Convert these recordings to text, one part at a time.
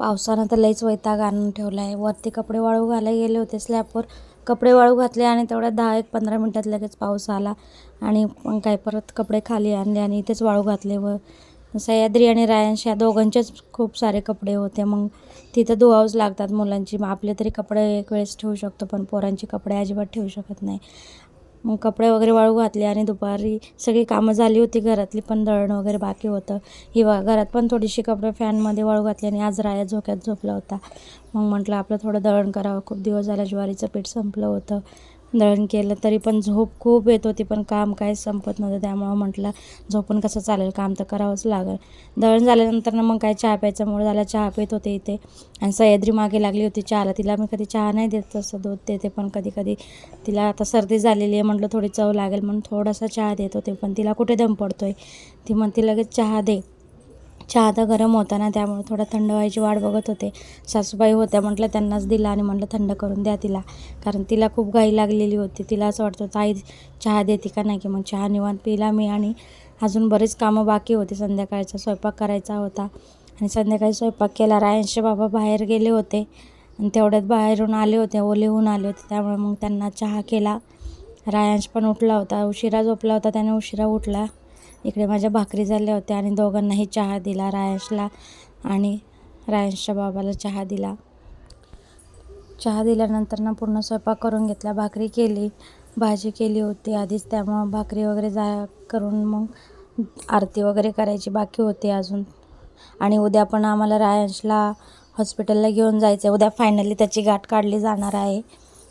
पावसानं तर लईच वैताग आणून ठेवला आहे. वरती कपडे वाळू घालायला गेले होते स्लॅपवर, कपडे वाळू घातले आणि तेवढ्यात 10-15 मिनटात लगेच पाऊस आला आणि मग काय परत कपडे खाली आणले आणि इथेच वाळू घातले. व सह्याद्री आणि रायांश या दोघांचेच खूप सारे कपडे होते. मग तिथं धुवावंच लागतात मुलांची. मग आपले तरी कपडे एक वेळेस ठेवू शकतो, पण पोरांची कपडे अजिबात ठेवू शकत नाही. मग कपडे वगैरे वाळू घातले आणि दुपारी सगळी कामं झाली होती घरातली, पण दळण वगैरे बाकी होतं. घरात पण थोडीशी कपडे फॅनमध्ये वाळू घातली आणि आज राया झोक्यात झोपला होता. मग म्हटलं आपलं थोडं दळण करावं. खूप दिवस झालं ज्वारीचं पीठ संपलं होतं. दळण केलं तरी पण झोप खूप येत होती, पण काम काहीच संपत नव्हतं. त्यामुळं म्हटलं झोपून कसं चालेल, काम तर करावंच लागेल. दळण झाल्यानंतर मग काय चहा प्यायचा मूड झाला, चहा पित होते इथे. आणि सह्याद्री मागे लागली होती चहाला. तिला मी कधी चहा नाही देत, तसं दूध देते, पण कधी कधी तिला आता सर्दी झालेली आहे म्हटलं थोडी चव लागेल म्हणून थोडासा चहा देत होते. पण तिला कुठे दम पडतोय, ती म्हणते लगेच चहा दे. चहा तर गरम होता ना, त्यामुळे थोडा थंड व्हायची वाट बघत होते. सासूबाई होत्या, म्हटलं त्यांनाच दिला आणि म्हटलं थंड करून द्या तिला, कारण तिला खूप घाई लागलेली होती. तिला असं वाटतं ताई चहा देते का नाही, की मग चहा निवांत पिला मी. आणि अजून बरीच कामं बाकी होती. संध्याकाळचा स्वयंपाक करायचा होता आणि संध्याकाळी स्वयंपाक केला. रायांचे बाबा बाहेर गेले होते आणि तेवढ्यात बाहेरून आले होते, ओले होऊन आले होते. त्यामुळे मग त्यांना चहा केला. रायांश पण उठला होता, उशिरा झोपला होता, त्याने उशिरा उठला. इकडे माझ्या भाकरी झाल्या होत्या आणि दोघांनाही चहा दिला, रायांशला आणि रायांशच्या बाबाला चहा दिला. चहा दिल्यानंतर ना पूर्ण स्वयंपाक करून घेतला. भाकरी केली, भाजी केली होती आधीच, त्यामुळं भाकरी वगैरे करून मग आरती वगैरे करायची बाकी होती अजून. आणि उद्या पण आम्हाला रायांशला हॉस्पिटलला घेऊन जायचं आहे. उद्या फायनली त्याची गाठ काढली जाणार आहे.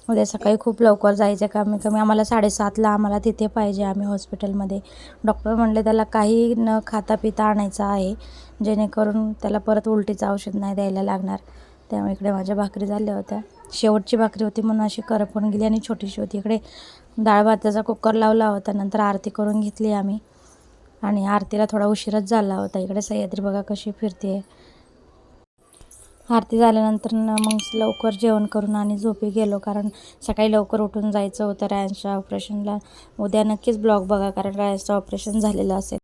उद्या सकाळी खूप लवकर जायचं आहे, कमी कमी आम्हाला 7:30ला आम्हाला तिथे पाहिजे आम्ही हॉस्पिटलमध्ये. डॉक्टर म्हणले त्याला काही न खाता पिता आणायचं आहे, जेणेकरून त्याला परत उलटीचं औषध नाही द्यायला लागणार. त्यामुळे इकडे माझ्या भाकरी झाल्या होत्या. शेवटची भाकरी होती म्हणून अशी करपवून गेली आणि छोटीशी होती. इकडे डाळ भाताचा कुकर लावला होता. नंतर आरती करून घेतली आम्ही आणि आरतीला थोडा उशीरच झाला होता. इकडे सह्याद्री बघा कशी फिरते. आरती झाल्यानंतर मग लवकर जेवण करून आणि झोपी गेलो, कारण सकाळी लवकर उठून जायचं होतं रायांशच्या ऑपरेशनला. उद्या नक्कीच ब्लॉग बघा, कारण रायांशचं ऑपरेशन झालेलं असेल.